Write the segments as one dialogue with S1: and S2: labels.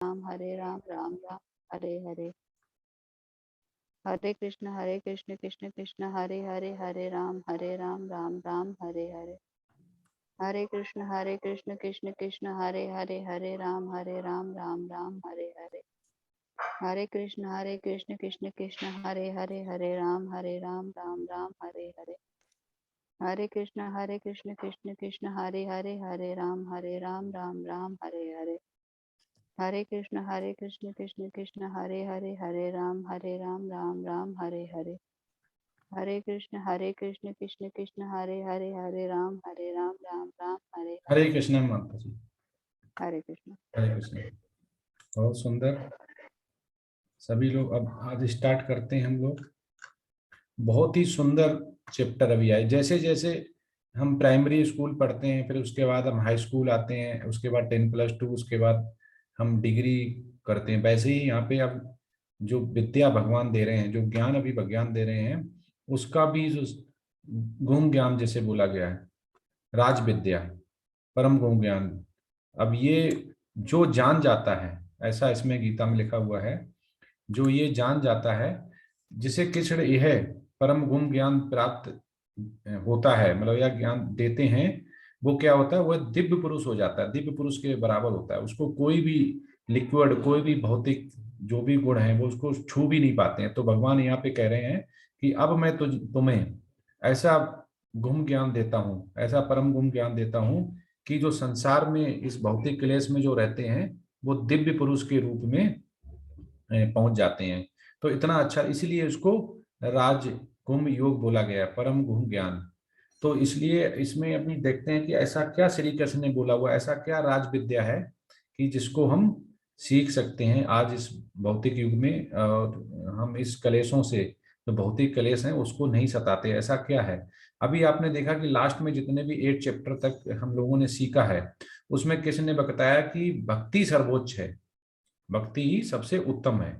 S1: राम राम राम हरे हरे। हरे कृष्ण कृष्ण कृष्ण हरे हरे, हरे राम राम राम हरे हरे। हरे कृष्ण कृष्ण कृष्ण हरे हरे, हरे राम राम राम हरे हरे। हरे कृष्ण कृष्ण कृष्ण हरे हरे, हरे राम राम राम हरे हरे। हरे कृष्ण कृष्ण कृष्ण हरे हरे, हरे राम राम राम हरे हरे। हरे कृष्ण कृष्ण कृष्ण हरे हरे, हरे राम राम राम हरे हरे। हरे कृष्ण कृष्ण कृष्ण हरे हरे, हरे राम राम राम हरे
S2: हरे
S1: हरे।
S2: कृष्ण माता जी।
S1: हरे कृष्ण।
S2: हरे कृष्ण। बहुत सुंदर। सभी लोग अब आज स्टार्ट करते हैं हम लोग। बहुत ही सुंदर चैप्टर अभी आए। जैसे जैसे हम प्राइमरी स्कूल पढ़ते हैं, फिर उसके बाद हम हाई स्कूल आते हैं, उसके बाद 10+2, उसके बाद हम डिग्री करते हैं, वैसे ही यहाँ पे अब जो विद्या भगवान दे रहे हैं, जो ज्ञान अभी भगवान दे रहे हैं, उसका भी जो गुण ज्ञान जैसे बोला गया है, राज विद्या, परम गुण ज्ञान। अब ये जो जान जाता है, ऐसा इसमें गीता में लिखा हुआ है, जो ये जान जाता है, जिसे कृष्ण यह परम गुण ज्ञान प्राप्त होता है, मतलब यह ज्ञान देते हैं, वो क्या होता है, वह दिव्य पुरुष हो जाता है, दिव्य पुरुष के बराबर होता है। उसको कोई भी लिक्विड, कोई भी भौतिक जो भी गुण है, वो उसको छू भी नहीं पाते हैं। तो भगवान यहाँ पे कह रहे हैं कि अब मैं तुम्हें ऐसा गुण ज्ञान देता हूँ, ऐसा परम गुण ज्ञान देता हूँ कि जो संसार में इस भौतिक क्लेश में जो रहते हैं, वो दिव्य पुरुष के रूप में पहुंच जाते हैं। तो इतना अच्छा, इसलिए इसको राज कुंभ योग बोला गया, परम गुण ज्ञान। तो इसलिए इसमें अभी देखते हैं कि ऐसा क्या श्री कृष्ण ने बोला हुआ, ऐसा क्या राज विद्या है कि जिसको हम सीख सकते हैं आज इस भौतिक युग में, और हम इस कलेशों से, जो भौतिक कलेश हैं, उसको नहीं सताते। ऐसा क्या है? अभी आपने देखा कि लास्ट में जितने भी 8 चैप्टर तक हम लोगों ने सीखा है, उसमें कृष्ण ने बताया कि भक्ति सर्वोच्च है, भक्ति ही सबसे उत्तम है।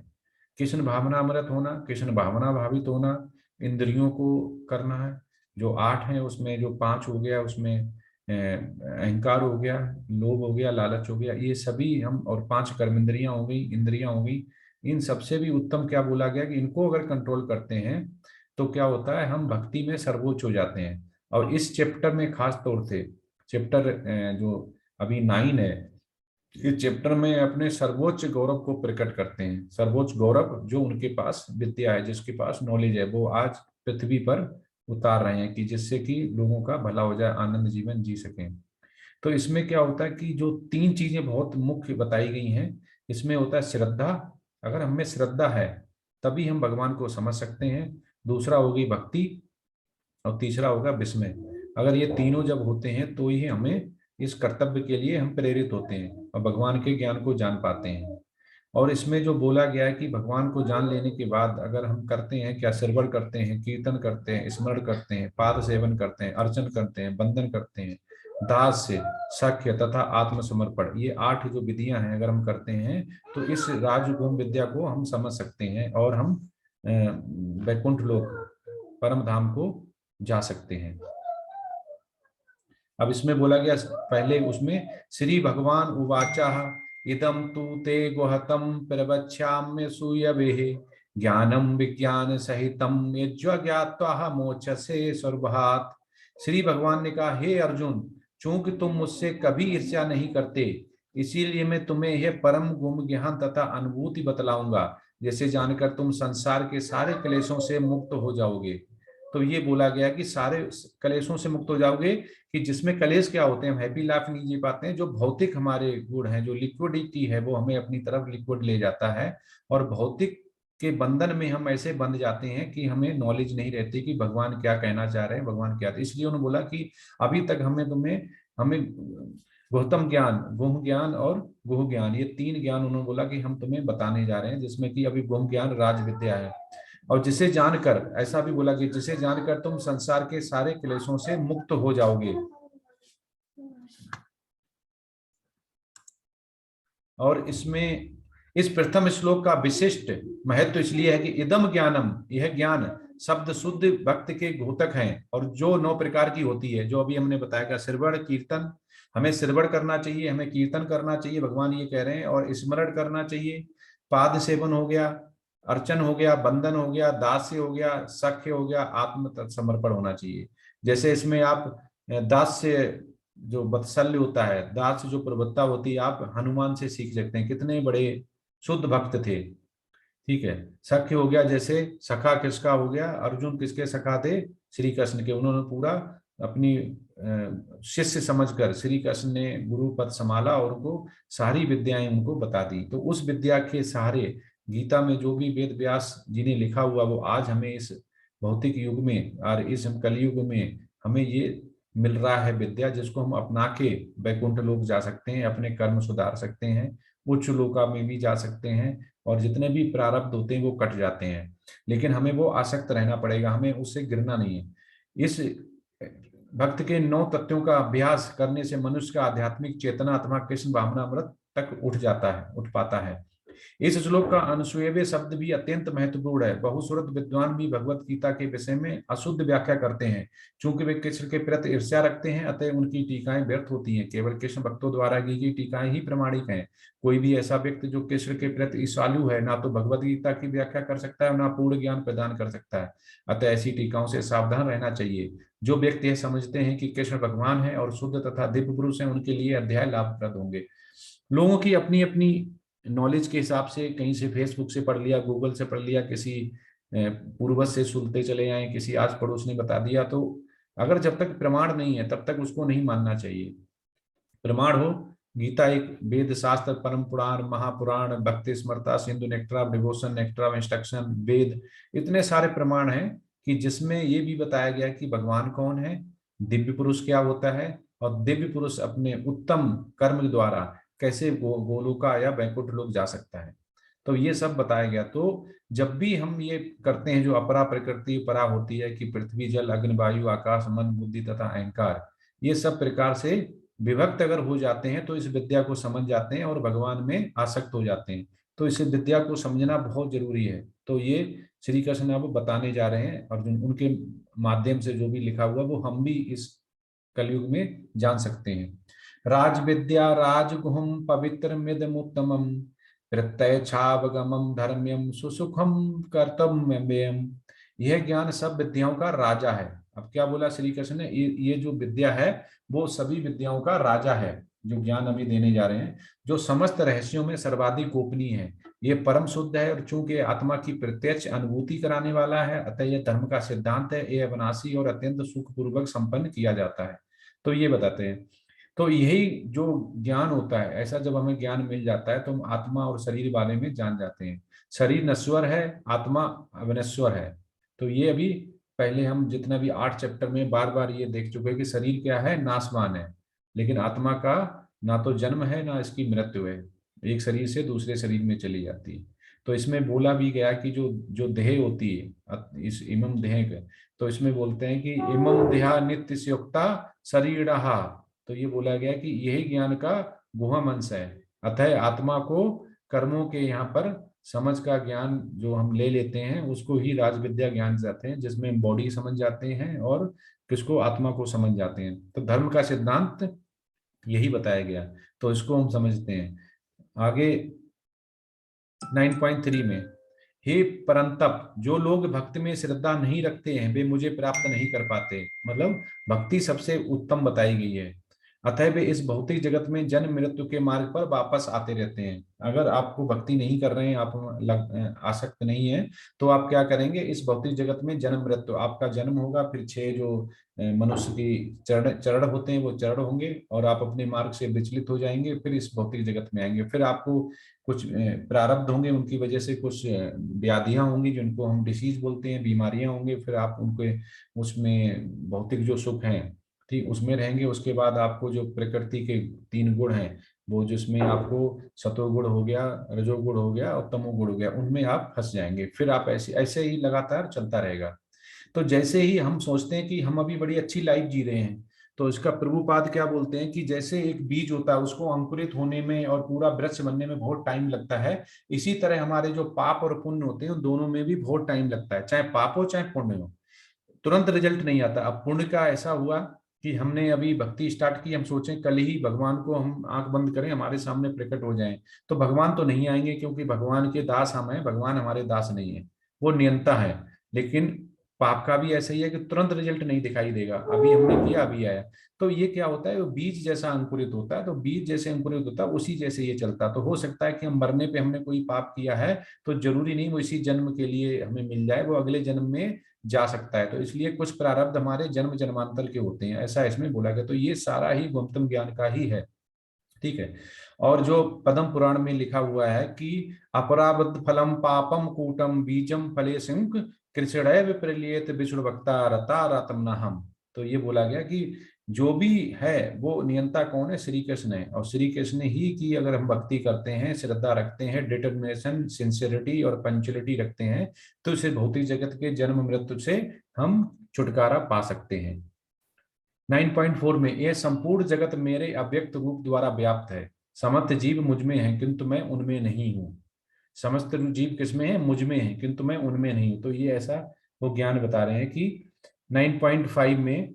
S2: कृष्ण भावनामृत होना, कृष्ण भावना भावित होना, इंद्रियों को करना है, जो 8 है उसमें, जो 5 हो गया उसमें अहंकार हो गया, लोभ हो गया, लालच हो गया, ये सभी हम, और 5 कर्मेंद्रियां हो गई, इंद्रियां हो गई, इन सबसे भी उत्तम क्या बोला गया कि इनको अगर कंट्रोल करते हैं तो क्या होता है, हम भक्ति में सर्वोच्च हो जाते हैं। और इस चैप्टर में खास तौर से चैप्टर जो अभी 9 है, इस चैप्टर में अपने सर्वोच्च गौरव को प्रकट करते हैं। सर्वोच्च गौरव जो उनके पास विद्या है, जिसके पास नॉलेज है, वो आज पृथ्वी पर उतार रहे हैं कि जिससे कि लोगों का भला हो जाए, आनंद जीवन जी सकें। तो इसमें क्या होता है कि जो 3 चीजें बहुत मुख्य बताई गई हैं, इसमें होता है श्रद्धा। अगर हमें श्रद्धा है तभी हम भगवान को समझ सकते हैं। दूसरा होगी भक्ति, और तीसरा होगा विस्मय। अगर ये तीनों जब होते हैं तो ही हमें इस कर्तव्य के लिए हम प्रेरित होते हैं और भगवान के ज्ञान को जान पाते हैं। और इसमें जो बोला गया है कि भगवान को जान लेने के बाद अगर हम करते हैं क्या, श्रवण करते हैं, कीर्तन करते हैं, स्मरण करते हैं, पाद सेवन करते हैं, अर्चन करते हैं, वंदन करते हैं, दास से सख्य तथा आत्मसमर्पण, ये 8 जो विधियां हैं अगर हम करते हैं, तो इस राजगुण विद्या को हम समझ सकते हैं और हम वैकुंठ लोक, परम धाम को जा सकते हैं। अब इसमें बोला गया पहले उसमें, श्री भगवान उवाचा इदम तू ते गुहतम प्रवक्ष्याम्य सूयवे ज्ञानम विज्ञान सहितम यज्ञात्वा मोक्षसे सर्वहात। श्री भगवान ने कहा, हे अर्जुन, चूंकि तुम मुझसे कभी ईर्ष्या नहीं करते, इसीलिए मैं तुम्हें यह परम गुण ज्ञान तथा अनुभूति बतलाऊंगा, जैसे जानकर तुम संसार के सारे क्लेशों से मुक्त हो जाओगे। तो ये बोला गया कि सारे कलेशों से मुक्त हो जाओगे, कि जिसमें कलेश क्या होते हैं, हम हैप्पी लाइफ नहीं जी पाते हैं, जो भौतिक हमारे गुण हैं, जो लिक्विडिटी है, वो हमें अपनी तरफ लिक्विड ले जाता है, और भौतिक के बंधन में हम ऐसे बंध जाते हैं कि हमें नॉलेज नहीं रहती कि भगवान क्या कहना चाह रहे हैं, भगवान क्या। इसलिए उन्होंने बोला कि अभी तक हमें गौतम ज्ञान, गुह ज्ञान और गुह ज्ञान, ये 3 ज्ञान उन्होंने बोला कि हम तुम्हें बताने जा रहे हैं, जिसमें कि अभी गुह ज्ञान राज विद्या है। और जिसे जानकर, ऐसा भी बोला कि जिसे जानकर तुम संसार के सारे क्लेशों से मुक्त हो जाओगे। और इसमें इस प्रथम श्लोक का विशिष्ट महत्व इसलिए है कि इदम ज्ञानम, यह ज्ञान शब्द शुद्ध भक्त के घोतक हैं, और जो 9 प्रकार की होती है, जो अभी हमने बताया, श्रवण, कीर्तन, हमें श्रवण करना चाहिए, हमें कीर्तन करना चाहिए, भगवान ये कह रहे हैं, और स्मरण करना चाहिए। पाद सेवन हो गया, अर्चन हो गया, बंधन हो गया, दास्य हो गया, सख्य हो गया, आत्म समर्पण होना चाहिए। जैसे इसमें आप दास्य जो वत्सल्य होता है, दास्य जो प्रभुत्ता होती है, आप हनुमान से सीख सकते हैं, कितने बड़े शुद्ध भक्त थे। ठीक है। सख्य हो गया, जैसे सखा किसका हो गया, अर्जुन किसके सखा थे, श्री कृष्ण के। उन्होंने पूरा अपनी शिष्य समझकर श्री कृष्ण ने गुरु पद संभाला और उनको सारी विद्याएं उनको बता दी। तो उस विद्या के सहारे गीता में जो भी वेद व्यास जी ने लिखा हुआ, वो आज हमें इस भौतिक युग में और इस कलयुग में हमें ये मिल रहा है विद्या, जिसको हम अपना के वैकुंठ लोक जा सकते हैं, अपने कर्म सुधार सकते हैं, उच्च लोका में भी जा सकते हैं, और जितने भी प्रारब्ध होते हैं वो कट जाते हैं। लेकिन हमें वो आसक्त रहना पड़ेगा, हमें उससे गिरना नहीं है। इस भक्त के 9 तत्वों का अभ्यास करने से मनुष्य का आध्यात्मिक चेतना अथवा कृष्ण भावनामृत तक उठ जाता है, उठ पाता है। इस श्लोक का अनुस्वेव्य शब्द भी अत्यंत महत्वपूर्ण है। बहुश्रुत विद्वान भी भगवत गीता के विषय में अशुद्ध व्याख्या करते हैं। चूंकि वे कृष्ण के प्रति ईर्ष्या रखते हैं, अतः उनकी टीकाएं व्यर्थ होती हैं। केवल कृष्ण भक्तों द्वारा की गई टीकाएं ही प्रमाणिक हैं। कोई भी ऐसा व्यक्ति जो कृष्ण के प्रति ईर्ष्यालु है, ना तो भगवत गीता की व्याख्या कर सकता है, ना पूर्ण ज्ञान प्रदान कर सकता है। अतः ऐसी टीकाओं से सावधान रहना चाहिए। जो व्यक्ति यह समझते हैं कि कृष्ण भगवान है और शुद्ध तथा दिव्य पुरुष है, उनके लिए अध्याय लाभप्रद होंगे। लोगों की अपनी अपनी नॉलेज के हिसाब से, कहीं से फेसबुक से पढ़ लिया, गूगल से पढ़ लिया, किसी पूर्वज से सुनते चले आए, किसी आस पड़ोस ने बता दिया, तो अगर जब तक प्रमाण नहीं है तब तक उसको नहीं मानना चाहिए। प्रमाण हो, गीता एक वेद शास्त्र, परम पुराण, महापुराण, भक्ति स्मृता, सिंधु नेक्ट्रा, डिवोशन नेक्ट्रा, इंस्ट्रक्शन, वेद, इतने सारे प्रमाण हैं कि जिसमें ये भी बताया गया कि भगवान कौन है, दिव्य पुरुष क्या होता है, और दिव्य पुरुष अपने उत्तम कर्म द्वारा कैसे गोलोका या वैकुंठ लोक जा सकता है। तो ये सब बताया गया। तो जब भी हम ये करते हैं, जो अपरा प्रकृति परा होती है कि पृथ्वी जल अग्नि वायु आकाश मन बुद्धि तथा अहंकार, ये सब प्रकार से विभक्त अगर हो जाते हैं तो इस विद्या को समझ जाते हैं और भगवान में आसक्त हो जाते हैं। तो इस विद्या को समझना बहुत जरूरी है। तो ये श्री कृष्ण अब बताने जा रहे हैं, और उनके माध्यम से जो भी लिखा हुआ वो हम भी इस कलयुग में जान सकते हैं। राज विद्या राजगुहम पवित्र मिदमुत्तमम प्रत्यय छावगमम धर्म्यम सुसुखम कर्तव्यम। यह ज्ञान सब विद्याओं का राजा है। अब क्या बोला श्री कृष्ण ने, ये जो विद्या है वो सभी विद्याओं का राजा है, जो ज्ञान अभी देने जा रहे हैं, जो समस्त रहस्यों में सर्वाधिक गोपनीय है। ये परम शुद्ध है, और चूंकि आत्मा की प्रत्यक्ष अनुभूति कराने वाला है, अतः यह धर्म का सिद्धांत है। यह अविनाशी और अत्यंत सुखपूर्वक संपन्न किया जाता है। तो ये बताते हैं। तो यही जो ज्ञान होता है, ऐसा जब हमें ज्ञान मिल जाता है तो हम आत्मा और शरीर बारे में जान जाते हैं। शरीर नश्वर है, आत्मा अविनश्वर है। तो ये अभी पहले हम जितना भी 8 चैप्टर में बार बार ये देख चुके हैं कि शरीर क्या है, नाशवान है, लेकिन आत्मा का ना तो जन्म है ना इसकी मृत्यु है, एक शरीर से दूसरे शरीर में चली जाती है। तो इसमें बोला भी गया कि जो जो देह होती है, इस इमम देह के, तो इसमें बोलते हैं कि इमम देहा नित्य युक्ता शरीर। तो ये बोला गया कि यही ज्ञान का गुहम अंश है। अतः आत्मा को कर्मों के यहाँ पर समझ का ज्ञान जो हम ले लेते हैं उसको ही राज विद्या ज्ञान जाते हैं, जिसमें बॉडी समझ जाते हैं और किसको, आत्मा को समझ जाते हैं। तो धर्म का सिद्धांत यही बताया गया, तो इसको हम समझते हैं। आगे 9.3 में, हे परंतप, जो लोग भक्ति में श्रद्धा नहीं रखते हैं वे मुझे प्राप्त नहीं कर पाते। मतलब भक्ति सबसे उत्तम बताई गई है। अतः वे इस भौतिक जगत में जन्म मृत्यु के मार्ग पर वापस आते रहते हैं। अगर आपको भक्ति नहीं कर रहे हैं, आप आसक्त नहीं है, तो आप क्या करेंगे, इस भौतिक जगत में जन्म मृत्यु, आपका जन्म होगा, फिर 6 जो मनुष्य की चरण चरण होते हैं वो चरण होंगे, और आप अपने मार्ग से विचलित हो जाएंगे, फिर इस भौतिक जगत में आएंगे। फिर आपको कुछ प्रारब्ध होंगे, उनकी वजह से कुछ व्याधियां होंगी जिनको हम डिसीज बोलते हैं, बीमारियां होंगे, फिर आप उनके उसमें भौतिक जो सुख हैं ठीक उसमें रहेंगे। उसके बाद आपको जो प्रकृति के 3 गुण हैं, वो जिसमें आपको सतोगुण हो गया, रजोगुण हो गया और तमोगुण हो गया, उनमें आप फंस जाएंगे। फिर आप ऐसे ऐसे ही लगातार चलता रहेगा। तो जैसे ही हम सोचते हैं कि हम अभी बड़ी अच्छी लाइफ जी रहे हैं, तो इसका प्रभुपाद क्या बोलते हैं कि जैसे एक बीज होता है उसको अंकुरित होने में और पूरा वृक्ष बनने में बहुत टाइम लगता है, इसी तरह हमारे जो पाप और पुण्य होते हैं उन दोनों में भी बहुत टाइम लगता है। चाहे पाप हो चाहे पुण्य हो, तुरंत रिजल्ट नहीं आता। अब पुण्य का ऐसा हुआ कि हमने अभी भक्ति स्टार्ट की, हम सोचें कल ही भगवान को हम आंख बंद करें हमारे सामने प्रकट हो जाएं, तो भगवान तो नहीं आएंगे, क्योंकि भगवान के दास हम हैं, भगवान हमारे दास नहीं है, वो नियंता है। लेकिन पाप का भी ऐसा ही है कि तुरंत रिजल्ट नहीं दिखाई देगा, अभी हमने किया अभी आया। तो ये क्या होता है, वो बीज जैसा अंकुरित होता है, तो बीज जैसे अंकुरित होता है उसी जैसे ये चलता। तो हो सकता है कि हम मरने पे हमने कोई पाप किया है, तो जरूरी नहीं वो इसी जन्म के लिए हमें मिल जाए, वो अगले जन्म में जा सकता है। तो इसलिए कुछ प्रारब्ध हमारे जन्म जन्मांतर के होते हैं, ऐसा इसमें बोला गया। तो ये सारा ही गौतम ज्ञान का ही है, ठीक है। और जो पद्म पुराण में लिखा हुआ है कि अपराबद्ध फलम पापम कूटम बीजम फले सिंक कृष्णय विप्रलियत विष्णु भक्ता रता रतम न हम। तो ये बोला गया कि जो भी है वो नियंता कौन है, श्री कृष्ण है। और श्री कृष्ण ही की अगर हम भक्ति करते हैं, श्रद्धा रखते हैं, डिटर्मिनेशन, सिंसियरिटी और पंचुअलिटी रखते हैं, तो इसे भौतिक जगत के जन्म मृत्यु से हम छुटकारा पा सकते हैं। 9.4 में, यह संपूर्ण जगत मेरे अव्यक्त रूप द्वारा व्याप्त है, समस्त जीव मुझ में है किंतु मैं उनमें नहीं हूँ। समस्त जीव किसमें है, मुझ में है, किंतु मैं उनमें नहीं हूँ। तो ये ऐसा वो ज्ञान बता रहे हैं कि 9.5 में,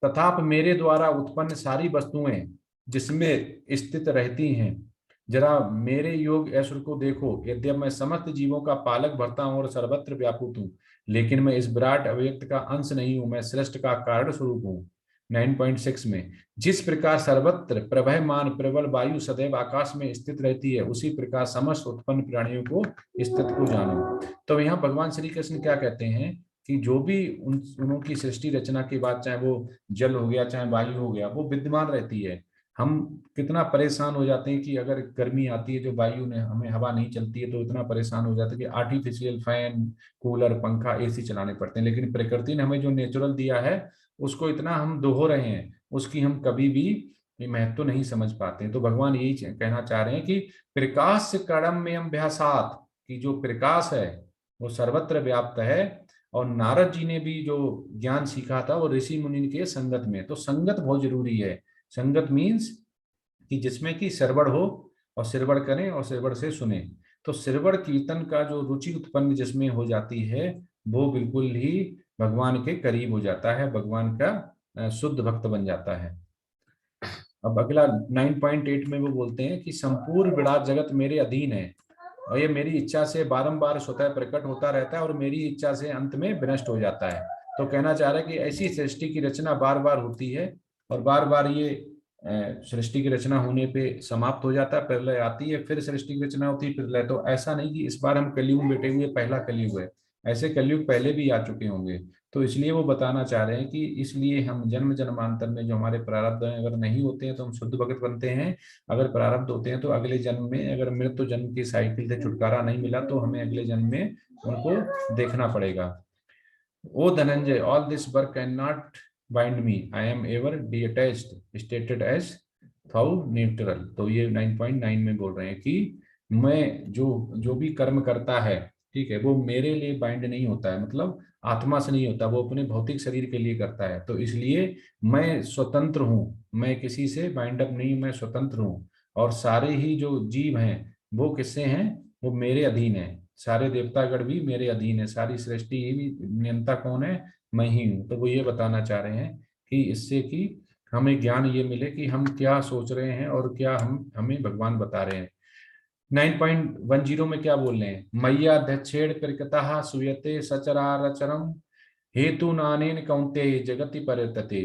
S2: तथाप मेरे द्वारा उत्पन्न सारी वस्तुएं जिसमें स्थित रहती हैं, जरा मेरे योग ऐश्वर्य को देखो। यद्यप मैं समस्त जीवों का पालक भरता हूं और सर्वत्र व्यापूत हूं, लेकिन मैं इस विराट अव्यक्त का अंश नहीं हूं, मैं सृष्टि का कारण स्वरूप हूं। 9.6 में, जिस प्रकार सर्वत्र प्रवहमान प्रबल वायु सदैव आकाश में स्थित रहती है, उसी प्रकार समस्त उत्पन्न प्राणियों को स्थित को जानो। तो यहाँ भगवान श्री कृष्ण क्या कहते हैं कि जो भी उनकी सृष्टि रचना के बाद, चाहे वो जल हो गया चाहे वायु हो गया, वो विद्यमान रहती है। हम कितना परेशान हो जाते हैं कि अगर गर्मी आती है, जो वायु ने हमें हवा नहीं चलती है, तो इतना परेशान हो जाते हैं कि आर्टिफिशियल फैन, कूलर, पंखा, एसी चलाने पड़ते हैं। लेकिन प्रकृति ने हमें जो नेचुरल दिया है उसको इतना हम दोहो रहे हैं, उसकी हम कभी भी महत्व नहीं समझ पाते हैं। तो भगवान यही कहना चाह रहे हैं कि प्रकाश कड़म में अभ्यासात, की जो प्रकाश है वो सर्वत्र व्याप्त है। और नारद जी ने भी जो ज्ञान सीखा था वो ऋषि मुनि के संगत में। तो संगत बहुत जरूरी है। संगत मीन्स कि जिसमें कि सरवड़ हो, और सिरवड़ करें और सिरवड़ से सुने। तो सिरवड़ कीर्तन का जो रुचि उत्पन्न जिसमें हो जाती है, वो बिल्कुल ही भगवान के करीब हो जाता है, भगवान का शुद्ध भक्त बन जाता है। अब अगला 9.8 में वो बोलते हैं कि संपूर्ण विराट जगत मेरे अधीन है, और ये मेरी इच्छा से बारंबार स्वतः प्रकट होता रहता है, और मेरी इच्छा से अंत में विनष्ट हो जाता है। तो कहना चाह रहा है कि ऐसी सृष्टि की रचना बार बार होती है, और बार बार ये सृष्टि की रचना होने पे समाप्त हो जाता है, प्रलय आती है, फिर सृष्टि की रचना होती है, प्रलय। तो ऐसा नहीं कि इस बार हम कलयुग में बैठे हुए पहला कलयुग है, ऐसे कलयुग पहले भी आ चुके होंगे। तो इसलिए वो बताना चाह रहे हैं कि इसलिए हम जन्म जन्मांतर में जो हमारे प्रारब्ध हैं, अगर नहीं होते हैं तो हम शुद्ध भक्त बनते हैं, अगर प्रारब्ध होते हैं तो अगले जन्म में, अगर मृत्यु जन्म की साइकिल से छुटकारा नहीं मिला तो हमें अगले जन्म में उनको देखना पड़ेगा। O Dhananjay, all this work can not bind me, I am ever detached stated as though neutral. तो ये 9.9 में बोल रहे हैं कि मैं जो जो भी कर्म करता है, ठीक है, वो मेरे लिए बाइंड नहीं होता है, मतलब आत्मा से नहीं होता, वो अपने भौतिक शरीर के लिए करता है। तो इसलिए मैं स्वतंत्र हूँ, मैं किसी से बाइंड अप नहीं, मैं स्वतंत्र हूँ। और सारे ही जो जीव हैं वो किससे हैं, वो मेरे अधीन है। सारे देवतागण भी मेरे अधीन है, सारी सृष्टि भी नियंता कौन है, मैं ही हूँ। तो वो ये बताना चाह रहे हैं कि इससे कि हमें ज्ञान ये मिले कि हम क्या सोच रहे हैं और क्या हम हमें भगवान बता रहे हैं। 9.10 में क्या बोल रहे हैं, मैया दक्षेण प्रकृता सुयते सचराचरम हेतु नानेन कौंते जगति परतते।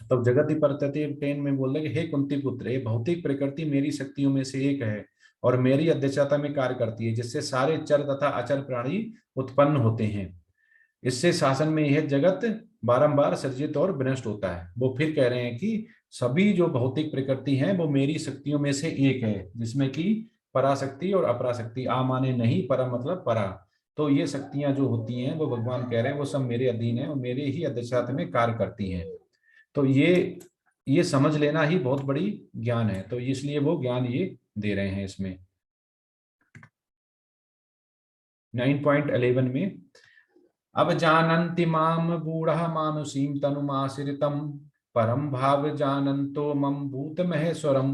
S2: तब जगति परतते 10 में बोल रहे कि हे कुंती पुत्र, ये भौतिक प्रकृति मेरी शक्तियों में से एक है, और मेरी अध्यक्षता में कार्य करती है, जिससे सारे चर तथा अचर प्राणी उत्पन्न होते हैं। इससे शासन में यह जगत बारंबार सृजित और विनष्ट होता है। वो फिर कह रहे हैं कि सभी जो भौतिक प्रकृति हैं वो मेरी शक्तियों में से एक है, जिसमें कि पराशक्ति और अपराशक्ति, आ माने नहीं, परा मतलब परा। तो ये शक्तियां जो होती हैं वो भगवान कह रहे हैं वो सब मेरे अधीन है और मेरे ही अध्यक्षता में कार्य करती हैं। तो ये समझ लेना ही बहुत बड़ी ज्ञान है। तो इसलिए वो ज्ञान ये दे रहे हैं इसमें। 9.11 में, अब जानन्ति माम बूढ़ा मानुषीम तनुमाश्रितम परम भाव जानन्तो मम भूत महेश्वरम।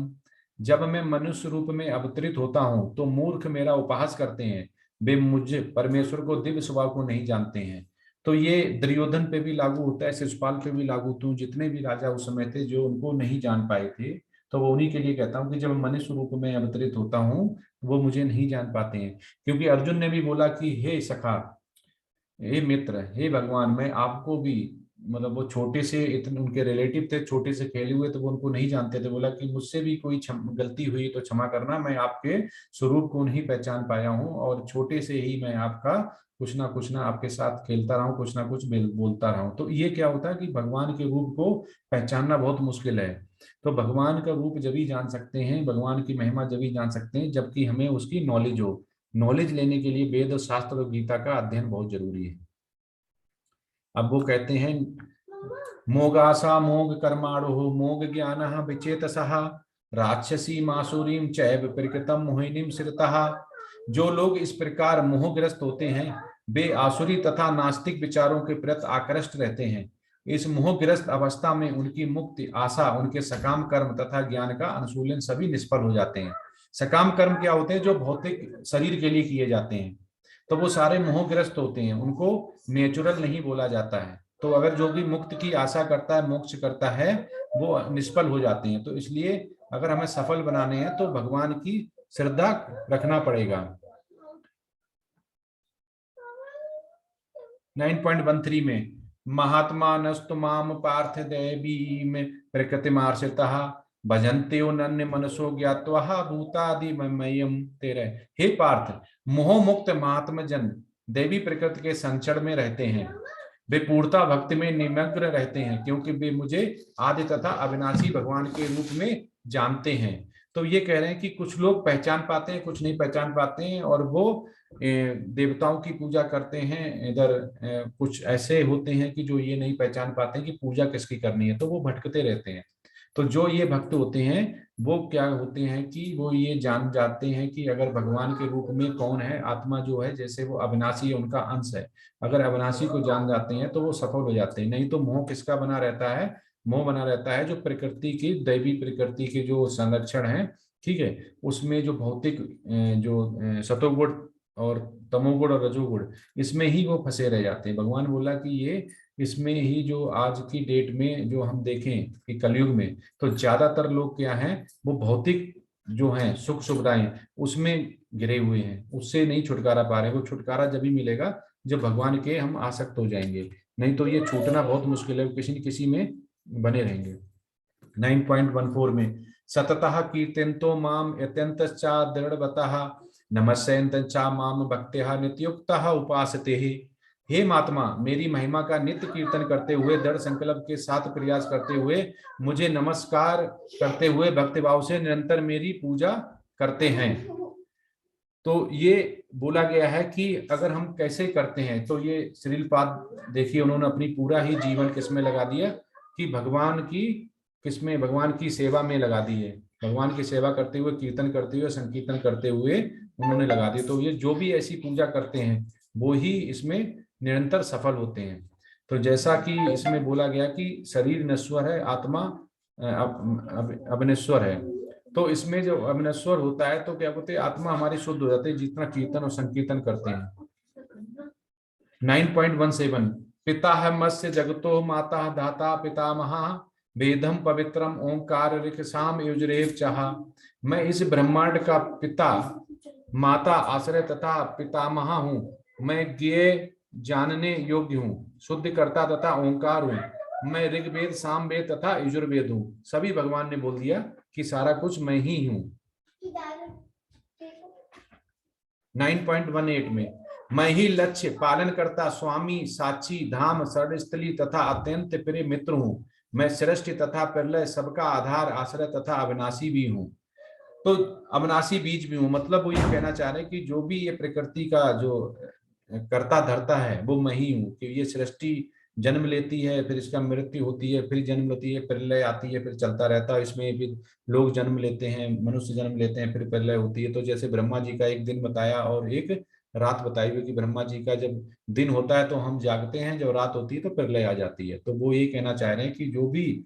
S2: जब मैं मनुष्य रूप में अवतरित होता हूं तो मूर्ख मेरा उपहास करते हैं, वे मुझ परमेश्वर को, दिव्य स्वभाव को नहीं जानते हैं। तो ये दुर्योधन पे भी लागू होता है, शिशुपाल पे भी लागू होता है, जितने भी राजा उस समय थे जो उनको नहीं जान पाए थे, तो वो उन्हीं के लिए कहता हूँ कि जब मनुष्य रूप में अवतरित होता हूँ वो मुझे नहीं जान पाते हैं। क्योंकि अर्जुन ने भी बोला कि हे सखा, हे मित्र, हे भगवान, मैं आपको भी, मतलब वो छोटे से इतने उनके रिलेटिव थे, छोटे से खेले हुए, तो वो उनको नहीं जानते थे। बोला कि मुझसे भी कोई गलती हुई तो क्षमा करना, मैं आपके स्वरूप को नहीं पहचान पाया हूँ, और छोटे से ही मैं आपका कुछ ना आपके साथ खेलता रहा हूँ, कुछ ना कुछ बोलता रहा हूँ। तो ये क्या होता है कि भगवान के रूप को पहचानना बहुत मुश्किल है। तो भगवान का रूप जब ही जान सकते हैं, भगवान की महिमा जब ही जान सकते हैं जबकि हमें उसकी नॉलेज हो। नॉलेज लेने के लिए वेद और शास्त्र और गीता का अध्ययन बहुत जरूरी है। अब वो कहते हैं, मोगासा मोग कर्माणो मोग ज्ञान विचेतसः राक्षसी मासुरीम चैव प्रकृतम मोहिनीम श्रितः। जो लोग इस प्रकार मोहग्रस्त होते हैं वे आसुरी तथा नास्तिक विचारों के प्रति आकृष्ट रहते हैं। इस मोहग्रस्त अवस्था में उनकी मुक्ति आशा, उनके सकाम कर्म तथा ज्ञान का अनुशीलन सभी निष्फल हो जाते हैं। सकाम कर्म क्या होते हैं? जो भौतिक शरीर के लिए किए जाते हैं, तो वो सारे मोहग्रस्त होते हैं, उनको नेचुरल नहीं बोला जाता है। तो अगर जो भी मुक्त की आशा करता है, मोक्ष करता है, वो निष्फल हो जाते हैं। तो इसलिए अगर हमें सफल बनाने हैं तो भगवान की श्रद्धा रखना पड़ेगा। 9.13 में, महात्मा नस्तु माम पार्थ दैवी में प्रकृति मार्षितः भजन्ते नन्य मनसो ज्ञात्वा भूतादि मयम तेरे। हे पार्थ, मोह मुक्त महात्मा जन देवी प्रकृति के संचरण में रहते हैं। वे पूर्णता भक्ति में निमग्न रहते हैं क्योंकि वे मुझे आदि तथा अविनाशी भगवान के रूप में जानते हैं। तो ये कह रहे हैं कि कुछ लोग पहचान पाते हैं, कुछ नहीं पहचान पाते हैं, और वो देवताओं की पूजा करते हैं। इधर कुछ ऐसे होते हैं कि जो ये नहीं पहचान पाते हैं कि पूजा किसकी करनी है, तो वो भटकते रहते हैं। तो जो ये भक्त होते हैं वो क्या होते हैं कि वो ये जान जाते हैं कि अगर भगवान के रूप में कौन है, आत्मा जो है, जैसे वो अविनाशी है, उनका अंश है। अगर अविनाशी को जान जाते हैं तो वो सफल हो जाते हैं। नहीं तो मोह किसका बना रहता है? मोह बना रहता है जो प्रकृति की, दैवी प्रकृति के जो संरक्षण है, ठीक है, उसमें जो भौतिक जो सतोगुण और तमोगुण और रजोगुण, इसमें ही वो फंसे रह जाते हैं। भगवान बोला कि ये इसमें ही जो आज की डेट में जो हम देखें कि कलयुग में तो ज्यादातर लोग क्या हैं, वो भौतिक जो हैं सुख सुविधाएं उसमें घिरे हुए हैं, उससे नहीं छुटकारा पा रहे। वो छुटकारा जब ही मिलेगा जब भगवान के हम आसक्त हो जाएंगे, नहीं तो ये छूटना बहुत मुश्किल है, किसी न किसी में बने रहेंगे। 9.14 में, सततः कीर्तन्तो माम अत्यंतश्चा दृढ़वतः नमस्यन्तं माम भक्त्या नित्युक्तः उपासते। हे महात्मा, मेरी महिमा का नित्य कीर्तन करते हुए, दृढ़ संकल्प के साथ प्रयास करते हुए, मुझे नमस्कार करते हुए भक्तिभाव से निरंतर मेरी पूजा करते हैं। तो ये बोला गया है कि अगर हम कैसे करते हैं, तो ये श्रीलपाद देखिए, उन्होंने अपनी पूरा ही जीवन किसमें लगा दिया कि भगवान की, किसमें, भगवान की सेवा में लगा दी है। भगवान की सेवा करते हुए, कीर्तन करते हुए, संकीर्तन करते हुए उन्होंने लगा दी। तो ये जो भी ऐसी पूजा करते हैं वो ही इसमें निरंतर सफल होते हैं। तो जैसा कि इसमें बोला गया कि शरीर नश्वर है, आत्मा अविनश्वर है। तो इसमें जो अविनश्वर होता है तो क्या बोलते हैं, आत्मा हमारी शुद्ध हो जाती है जितना कीर्तन और संकीर्तन करते हैं। 9.17, पिता है मत्स्य जगतो माता धाता पितामहा वेदम पवित्रम ओंकार ऋक्साम युजरेव चाह। मैं इस ब्रह्मांड का पिता, माता, आश्रय तथा पितामहा हूँ। मैं ज्ञेय, जानने योग्य हूँ, शुद्ध करता तथा ओंकार हूँ। मैं ऋग्वेद, सामवेद तथा यजुर्वेद हूँ। सभी भगवान ने बोल दिया कि सारा कुछ मैं ही हूँ। 9.18 में, मैं ही लक्ष्य, पालन करता, स्वामी, साक्षी, धाम, शरणस्थली तथा अत्यंत प्रिय मित्र हूँ। मैं सृष्टि तथा प्रलय, सबका आधार, आश्रय तथा अविनाशी भी हूँ। तो अविनाशी बीज भी हूँ, मतलब वो ये कहना चाह रहे हैं कि जो भी ये प्रकृति का जो करता धरता है वो मैं ही हूँ। कि ये सृष्टि जन्म लेती है, फिर इसका मृत्यु होती है, फिर जन्म लेती है, प्रलय आती है, फिर चलता रहता है। इसमें फिर लोग जन्म लेते हैं, मनुष्य जन्म लेते हैं, फिर प्रलय होती है। तो जैसे ब्रह्मा जी का एक दिन बताया और एक रात बताई हुई कि ब्रह्मा जी का जब दिन होता है तो हम जागते हैं, जब रात होती है तो प्रलय आ जाती है। तो वो ये कहना चाह रहे हैं कि जो भी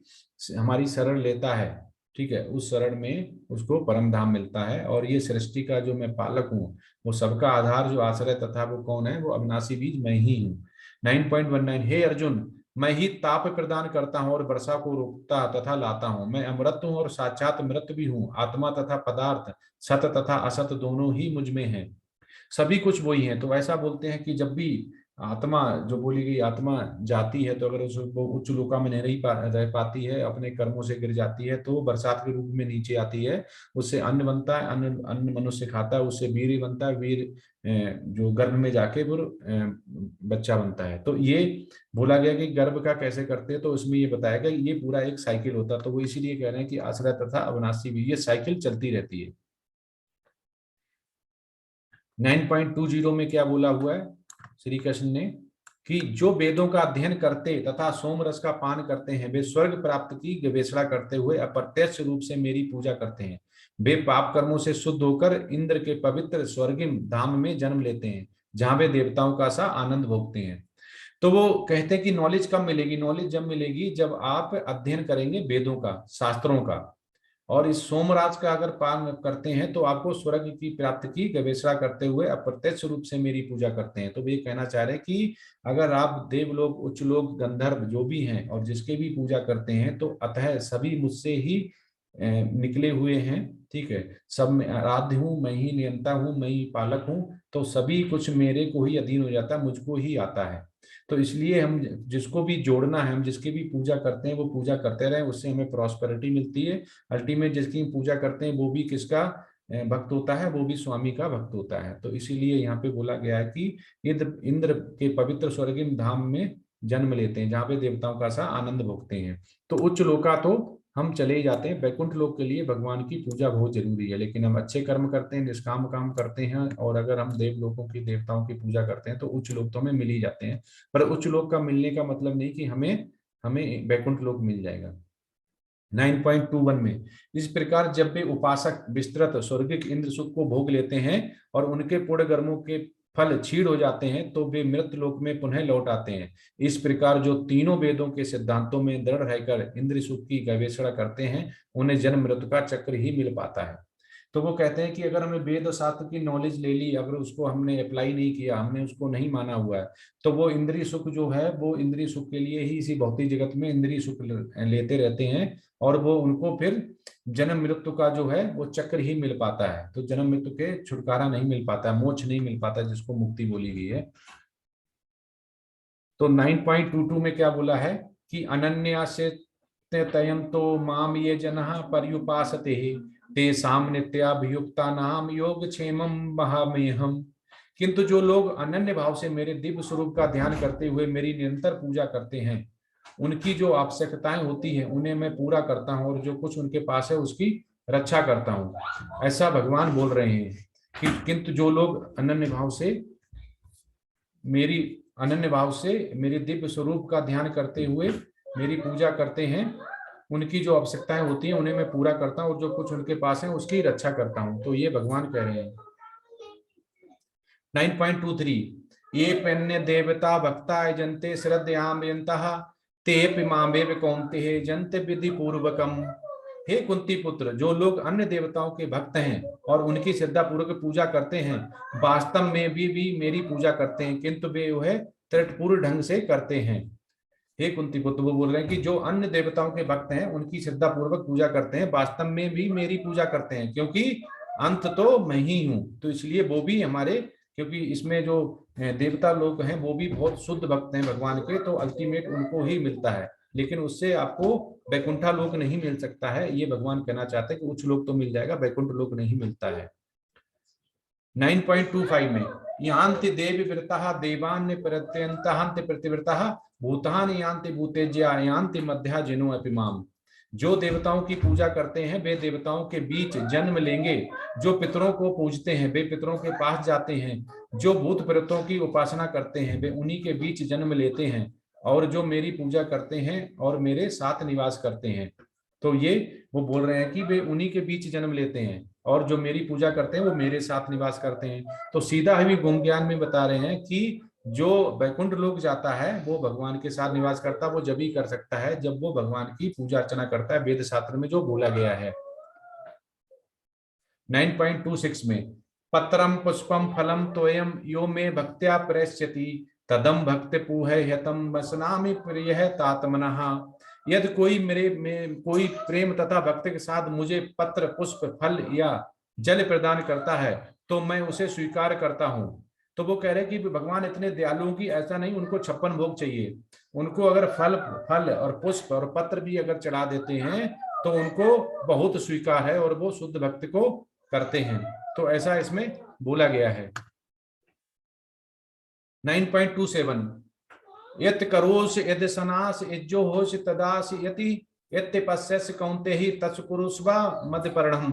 S2: हमारी शरण लेता है, ठीक है, उस शरण में उसको परम धाम मिलता है। और ये सृष्टि का जो मैं पालक हूँ, वो सबका आधार, जो आश्रय तथा वो कौन है, वो अविनाशी बीज मैं ही हूँ। 9.19 हे अर्जुन, मैं ही ताप प्रदान करता हूँ और वर्षा को रोकता तथा लाता हूँ। मैं अमृत हूँ और साक्षात मृत भी हूँ। आत्मा तथा पदार्थ, सत तथा असत दोनों ही मुझ में हैं। सभी कुछ वही है। तो ऐसा बोलते हैं कि जब भी आत्मा, जो बोली गई आत्मा जाती है, तो अगर वो उच्च लोका में नहीं रह पाती है, अपने कर्मों से गिर जाती है, तो बरसात के रूप में नीचे आती है। उससे अन्न बनता है, अन्न अन्न मनुष्य खाता है, उससे वीर बनता है, वीर जो गर्भ में जाके फिर बच्चा बनता है। तो ये बोला गया कि गर्भ का कैसे करते हैं, तो उसमें ये बताया गया ये पूरा एक साइकिल होता है। तो वो इसीलिए कह रहे हैं कि आश्रय तथा अविनाशी भी, ये साइकिल चलती रहती है। 9.20 में क्या बोला हुआ है श्री कृष्ण ने कि जो वेदों का अध्ययन करते तथा सोम रस का पान करते हैं, वे स्वर्ग प्राप्त की गवेषणा करते हुए अप्रत्यक्ष रूप से मेरी पूजा करते हैं। वे पाप कर्मों से शुद्ध होकर इंद्र के पवित्र स्वर्गिम धाम में जन्म लेते हैं, जहां वे देवताओं का सा आनंद भोगते हैं। तो वो कहते हैं कि नॉलेज कब मिलेगी? नॉलेज जब मिलेगी जब आप अध्ययन करेंगे वेदों का, शास्त्रों का, और इस सोमराज का अगर पान करते हैं तो आपको स्वर्ग की प्राप्ति की गवेषणा करते हुए अप्रत्यक्ष रूप से मेरी पूजा करते हैं। तो वे कहना चाह रहे हैं कि अगर आप देवलोक, उच्च लोक, गंधर्व जो भी हैं और जिसके भी पूजा करते हैं, तो अतः सभी मुझसे ही निकले हुए हैं। ठीक है, सब में आराध्य हूँ, मैं ही नियंता हूँ, मैं ही पालक हूँ। तो सभी कुछ मेरे को ही अधीन हो जाता है, मुझको ही आता है। तो इसलिए हम जिसको भी जोड़ना है, हम जिसकी भी पूजा करते हैं वो पूजा करते रहें, उससे हमें प्रॉस्पेरिटी मिलती है। अल्टीमेट जिसकी पूजा करते हैं वो भी किसका भक्त होता है? वो भी स्वामी का भक्त होता है। तो इसीलिए यहाँ पे बोला गया है कि इंद्र इंद्र के पवित्र स्वर्गीय धाम में जन्म लेते हैं, जहाँ पे देवताओं का सा आनंद भोगते हैं। तो उच्च लोका तो हम चले ही जाते हैं, वैकुंठ लोक के लिए भगवान की पूजा बहुत जरूरी है। लेकिन हम अच्छे कर्म करते हैं, निष्काम काम करते हैं, और अगर हम देव लोकों की, देवताओं की पूजा करते हैं, तो उच्च लोक तो हमें मिल ही जाते हैं। पर उच्च लोक का मिलने का मतलब नहीं कि हमें हमें वैकुंठ लोक मिल जाएगा। 9.21 में इस प्रकार जब वे उपासक विस्तृत स्वर्गिक इंद्र सुख को भोग लेते हैं और उनके पुण्य कर्मों के फल क्षीण हो जाते हैं, तो वे मृत लोक में पुनः लौट आते हैं। इस प्रकार जो तीनों वेदों के सिद्धांतों में दृढ़ रहकर इंद्र सुख की गवेषणा करते हैं, उन्हें जन्म मृत्यु का चक्र ही मिल पाता है। तो वो कहते हैं कि अगर हमने वेद और शास्त्र की नॉलेज ले ली, अगर उसको हमने अप्लाई नहीं किया, हमने उसको नहीं माना हुआ है, तो वो इंद्रिय सुख जो है, वो इंद्रिय सुख के लिए ही इसी भौतिक जगत में इंद्रिय सुख लेते रहते हैं, और वो उनको फिर जन्म मृत्यु का जो है वो चक्र ही मिल पाता है। तो जन्म मृत्यु के छुटकारा नहीं मिल पाता, मोक्ष नहीं मिल पाता, जिसको मुक्ति बोली गई है। तो 9.22 में क्या बोला है कि अनन्या से तयम तो माम ये जनः पर्युपासते ते साम नित्याभियुक्ता नाम योग क्षेमम महामेहम। किंतु जो लोग अनन्य भाव से मेरे दिव्य स्वरूप का ध्यान करते हुए मेरी निरंतर पूजा करते हैं, उनकी जो आवश्यकताएं होती हैं उन्हें मैं पूरा करता हूं, और जो कुछ उनके पास है उसकी रक्षा करता हूं। ऐसा भगवान बोल रहे हैं कि किंतु जो लोग मेरी अनन्य भाव से मेरे दिव्य स्वरूप का ध्यान करते हुए मेरी पूजा करते हैं, उनकी जो आवश्यकताएं होती हैं उन्हें मैं पूरा करता हूं, और जो कुछ उनके पास है उसकी रक्षा करता हूं। तो ये भगवान कह रहे हैं। 9.23 ये पन्य देवता भक्ता जनते श्रद्धयामयन्तः ते मामेव कौन्तेय जनते विधि पूर्वकम। हे कुंती पुत्र, जो लोग अन्य देवताओं के भक्त हैं और उनकी श्रद्धा पूर्वक पूजा करते हैं, वास्तव में भी मेरी पूजा करते हैं, किंतु वे वह त्रुटिपूर्ण ढंग से करते हैं। हे कुंती पुत्र, वो बोल रहे हैं कि जो अन्य देवताओं के भक्त हैं उनकी श्रद्धा पूर्वक पूजा करते हैं, वास्तव में भी मेरी पूजा करते हैं, क्योंकि अंत तो मैं ही हूं। तो इसलिए वो भी हमारे, क्योंकि इसमें जो देवता लोग हैं वो भी बहुत शुद्ध भक्त हैं भगवान के, तो अल्टीमेट उनको ही मिलता है। लेकिन उससे आपको वैकुंठा लोक नहीं मिल सकता है, ये भगवान कहना चाहते हैं कि उच्च लोक तो मिल जाएगा, वैकुंठ लोक नहीं मिलता है। 9.25 में यान्ति देवी वृता देवान्य प्रत्यंत प्रतिव्रता भूतानि यान्ति भूतेज्या यान्ति मध्या जिनो अपिमाम। जो देवताओं की पूजा करते हैं वे देवताओं के बीच जन्म लेंगे, जो पितरों को पूजते हैं वे पितरों के पास जाते हैं, जो भूत प्रेतों की उपासना करते हैं वे उन्हीं के बीच जन्म लेते हैं, और जो मेरी पूजा करते हैं और मेरे साथ निवास करते हैं। तो ये वो बोल रहे हैं कि वे उन्हीं के बीच जन्म लेते हैं, और जो मेरी पूजा करते हैं वो मेरे साथ निवास करते हैं। तो सीधा ही गुण ज्ञान में बता रहे हैं कि जो वैकुंठ लोक जाता है वो भगवान के साथ निवास करता है, वो जब ही कर सकता है जब वो भगवान की पूजा अर्चना करता है, वेद शास्त्र में जो बोला गया है। 9.26 में पत्रम पुष्पम फलम तोयम यो मे भक्त्या प्रयस्यति तदम भक्ति पूहे ह्यतम वसनामि प्रिय तात्मनः। यदि कोई मेरे में कोई प्रेम तथा भक्ति के साथ मुझे पत्र पुष्प फल या जल प्रदान करता है तो मैं उसे स्वीकार करता हूँ। तो वो कह रहे कि भगवान इतने दयालु की ऐसा नहीं उनको 56 भोग चाहिए, उनको अगर फल फल और पुष्प और पत्र भी अगर चढ़ा देते हैं तो उनको बहुत स्वीकार है और वो शुद्ध भक्ति को करते हैं। तो ऐसा इसमें बोला गया है। 9.27 यत करोष यद सनास इज्जो होश तदास यति यत पश्यस कौंते ही तत्कुरुस्वा मध्यपर्णम।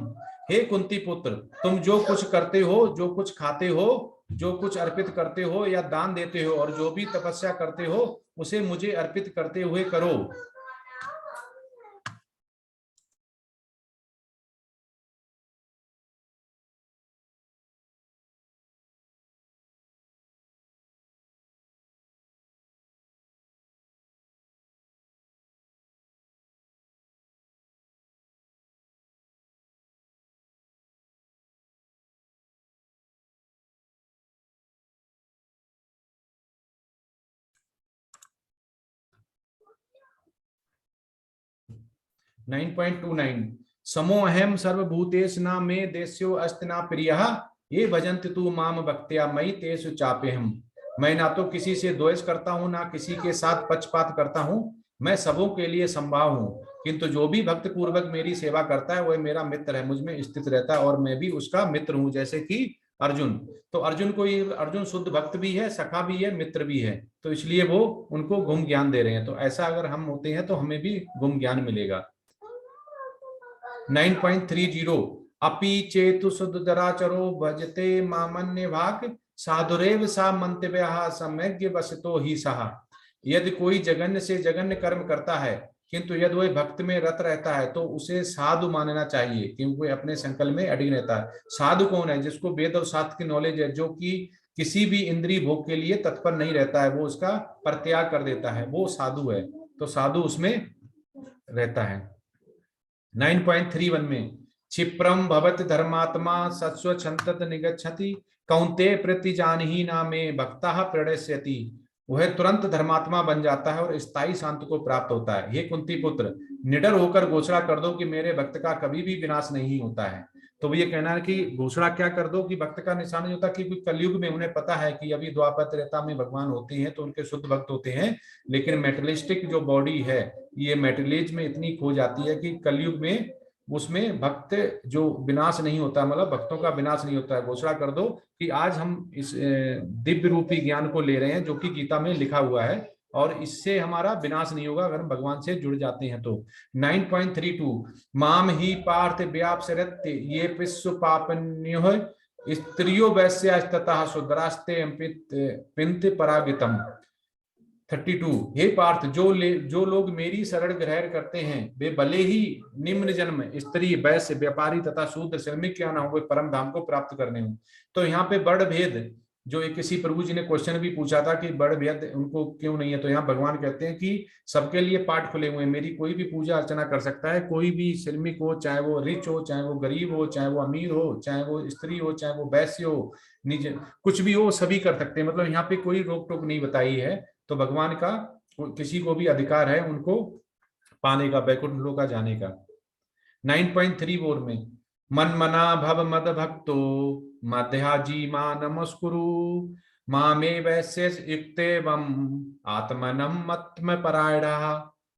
S2: हे कुंती पुत्र, तुम जो कुछ करते हो, जो कुछ खाते हो, जो कुछ अर्पित करते हो या दान देते हो और जो भी तपस्या करते हो उसे मुझे अर्पित करते हुए करो। नाइन 9.29 समो अहम सर्वभूतेषु न मे देस्यो अस्ति न प्रियः ये भजन्ति तू माम भक्त्या मयि तेषु चाप्यहम्। मैं ना तो किसी से द्वेष करता हूँ ना किसी के साथ पक्षपात करता हूँ, मैं सबों के लिए संभाव हूँ, किंतु जो भी भक्त पूर्वक मेरी सेवा करता है वह मेरा मित्र है, मुझ में स्थित रहता है और मैं भी उसका मित्र हूँ। जैसे कि अर्जुन, तो अर्जुन को अर्जुन शुद्ध भक्त भी है, सखा भी है, मित्र भी है, तो इसलिए वो उनको गुम ज्ञान दे रहे हैं। तो ऐसा अगर हम होते हैं तो हमें भी गुम ज्ञान मिलेगा। 9.30 अपि चेतु सुदराचरो भजते मामन्य भाग साधुरेव सा मंतव्य सम्यज्ञ वसतो ही सहा। यदि कोई जघन्य से जघन्य कर्म करता है किंतु यदि वह भक्त में रत रहता है तो उसे साधु मानना चाहिए, क्योंकि वह अपने संकल्प में अडिग रहता है। साधु कौन है? जिसको वेद और शास्त्र की नॉलेज है, जो कि किसी भी इंद्रिय भोग के लिए तत्पर नहीं रहता है, वो उसका परित्याग कर देता है, वो साधु है। तो साधु उसमें रहता है। 9.31 में क्षिप्रम भवत धर्मात्मा सत्स्व छंतत निगच्छति कौंते प्रति जानही नामे भक्ता प्रणश्यति। वह तुरंत धर्मात्मा बन जाता है और स्थायी शांति को प्राप्त होता है। हे कुंती पुत्र, निडर होकर घोषणा कर दो कि मेरे भक्त का कभी भी विनाश नहीं होता है। तो ये कहना है कि घोषणा क्या कर दो कि भक्त का निशान नहीं होता, क्योंकि कलयुग में उन्हें पता है कि अभी द्वापर त्रेता में भगवान होते हैं तो उनके शुद्ध भक्त होते हैं, लेकिन मेटलिस्टिक जो बॉडी है ये मेटलिज में इतनी खो जाती है कि कलयुग में उसमें भक्त जो विनाश नहीं होता, मतलब भक्तों का विनाश नहीं होता है। घोषणा कर दो कि आज हम इस दिव्य रूपी ज्ञान को ले रहे हैं जो कि गीता में लिखा हुआ है और इससे हमारा विनाश नहीं होगा अगर हम भगवान से जुड़ जाते हैं तो। 9.32 माम ही पार्थ व्यापसरत्य ये पिस्सु पापन्यो स्त्रियो वैश्य तथा शुद्रास्ते पिंत परागितम। 32 हे पार्थ, जो लोग मेरी शरण ग्रहण करते हैं वे भले ही निम्न जन्म स्त्री वैश्य व्यापारी तथा शूद्र श्रमिक क्या ना हो, वे परम धाम को प्राप्त करने हो। तो यहाँ पे बड़ भेद, जो एक किसी प्रभु जी ने क्वेश्चन भी पूछा था कि बड़ भेद उनको क्यों नहीं है, तो यहाँ भगवान कहते हैं कि सबके लिए पाठ खुले हुए हैं, मेरी कोई भी पूजा अर्चना कर सकता है, कोई भी श्रमिक हो, चाहे वो रिच हो, चाहे वो गरीब हो, चाहे वो अमीर हो, चाहे वो स्त्री हो, चाहे वो वैश्य हो, निज कुछ भी हो, सभी कर सकते हैं। मतलब यहाँ पे कोई रोक टोक नहीं बताई है। तो भगवान का किसी को भी अधिकार है उनको पाने का, बैकुंठ लोक का जाने का। 9.34 में मन मना भव मद भक्तो मध्याजी मा नमस्कुरु मामे वैश्य युक्तेवम आत्मनम मत्म परायणा।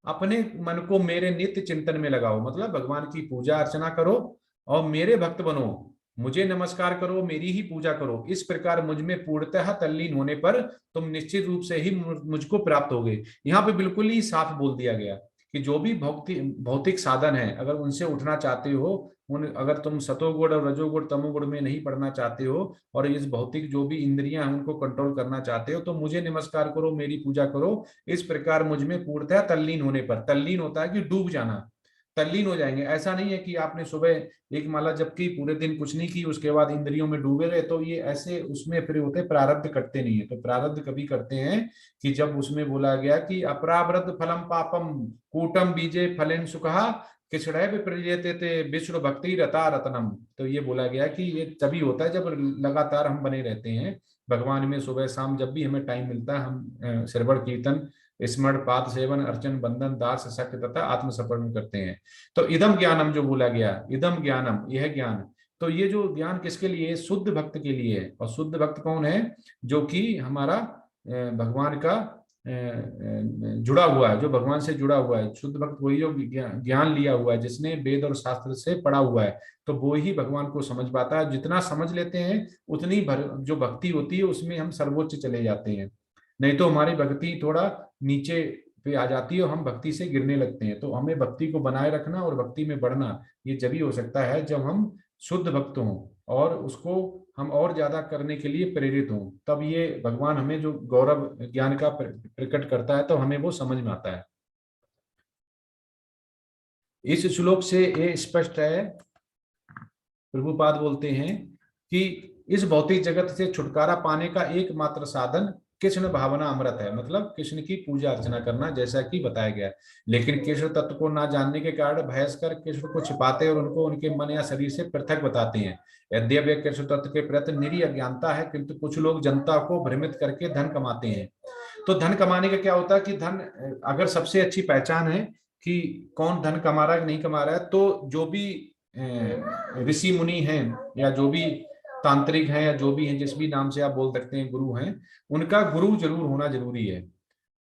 S2: अपने मन को मेरे नित्य चिंतन में लगाओ, मतलब भगवान की पूजा अर्चना करो और मेरे भक्त बनो, मुझे नमस्कार करो, मेरी ही पूजा करो। इस प्रकार मुझ में पूर्णतः तल्लीन होने पर तुम निश्चित रूप से ही मुझको प्राप्त होगे। यहाँ पे बिल्कुल ही साफ बोल दिया गया कि जो भी भौतिक साधन है, अगर उनसे उठना चाहते हो, अगर तुम सतोगुण और रजोगुण तमोगुण में नहीं पड़ना चाहते हो और इस भौतिक जो भी इंद्रियां हैं उनको कंट्रोल करना चाहते हो, तो मुझे नमस्कार करो, मेरी पूजा करो। इस प्रकार मुझ में पूर्णतः तल्लीन होने पर, तल्लीन होता है कि डूब जाना, तल्लीन हो जाएंगे। ऐसा नहीं है कि आपने सुबह एक माला जप की, पूरे दिन कुछ नहीं की, उसके बाद इंद्रियों में डूबे रहे, तो ये ऐसे उसमें फिर होते प्रारब्ध कटते नहीं है। तो प्रारब्ध कभी करते हैं कि जब उसमें बोला गया कि अपराब्रत फलम पापम कूटम बीजे फलेन सुखा किसड़े विप्रजेते थे विष्णु भक्ति रता रत्नम। तो ये बोला गया कि ये तभी होता है जब लगातार हम बने रहते हैं भगवान में। सुबह शाम जब भी हमें टाइम मिलता है हम श्रवण कीर्तन स्मरण पाद सेवन अर्चन बंधन दास शक्ति तथा आत्मसमर्पण करते हैं। तो इदम ज्ञानम जो बोला गया, इदम ज्ञानम, यह ज्ञान। तो ये जो ज्ञान किसके लिए है? शुद्ध भक्त के लिए है। और शुद्ध भक्त कौन है? जो कि हमारा भगवान का जुड़ा हुआ है, जो भगवान से जुड़ा हुआ है। शुद्ध भक्त वही जो ज्ञान लिया हुआ है, जिसने वेद और शास्त्र से पढ़ा हुआ है, तो वो ही भगवान को समझ पाता है। जितना समझ लेते हैं उतनी जो भक्ति होती है उसमें हम सर्वोच्च चले जाते हैं। नहीं तो हमारी भक्ति थोड़ा नीचे पे आ जाती है और हम भक्ति से गिरने लगते हैं। तो हमें भक्ति को बनाए रखना और भक्ति में बढ़ना ये जब ही हो सकता है जब हम शुद्ध भक्त हों और उसको हम और ज्यादा करने के लिए प्रेरित हों। तब ये भगवान हमें जो गौरव ज्ञान का प्रकट करता है तो हमें वो समझ में आता है। इस श्लोक से ये स्पष्ट है, प्रभुपाद बोलते हैं कि इस भौतिक जगत से छुटकारा पाने का एकमात्र साधन कृष्ण भावना अमृत है, मतलब कृष्ण की पूजा अर्चना करना, जैसा कि बताया गया। लेकिन कृष्ण तत्व को ना जानने के कारण भयस्कर कृष्ण को छिपाते और उनको उनके मन या शरीर से पृथक बताते हैं। यद्यपि कृष्ण तत्व के प्रति निरी अज्ञानता है, किंतु कुछ लोग जनता को भ्रमित करके धन कमाते हैं। तो धन कमाने का क्या होता है कि धन अगर सबसे अच्छी पहचान है कि कौन धन कमा रहा है नहीं कमा रहा है, तो जो भी ऋषि मुनि हैं या जो भी तांत्रिक हैं या जो भी हैं, जिस भी नाम से आप बोल सकते हैं, गुरु हैं, उनका गुरु जरूर होना जरूरी है।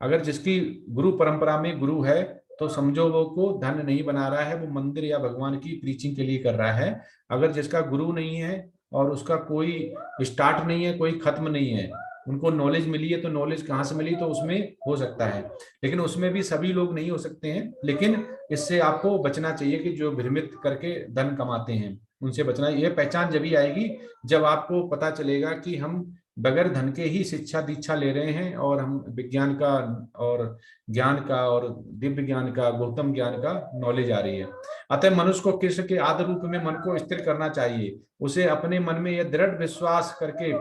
S2: अगर जिसकी गुरु परंपरा में गुरु है तो समझो वो को धन नहीं बना रहा है, वो मंदिर या भगवान की प्रीचिंग के लिए कर रहा है। अगर जिसका गुरु नहीं है और उसका कोई स्टार्ट नहीं है, कोई खत्म नहीं है, उनको नॉलेज मिली है तो नॉलेज कहाँ से मिली, तो उसमें हो सकता है। लेकिन उसमें भी सभी लोग नहीं हो सकते हैं। लेकिन इससे आपको बचना चाहिए कि जो भ्रमित करके धन कमाते हैं उनसे बचना। ये पहचान जब ही आएगी जब आपको पता चलेगा कि हम बगैर धन के ही शिक्षा दीक्षा ले रहे हैं और हम विज्ञान का और ज्ञान का और दिव्य ज्ञान का गौतम ज्ञान का नॉलेज आ रही है। अतः मनुष्य को कृष्ण के आदि रूप में मन को स्थिर करना चाहिए। उसे अपने मन में यह दृढ़ विश्वास करके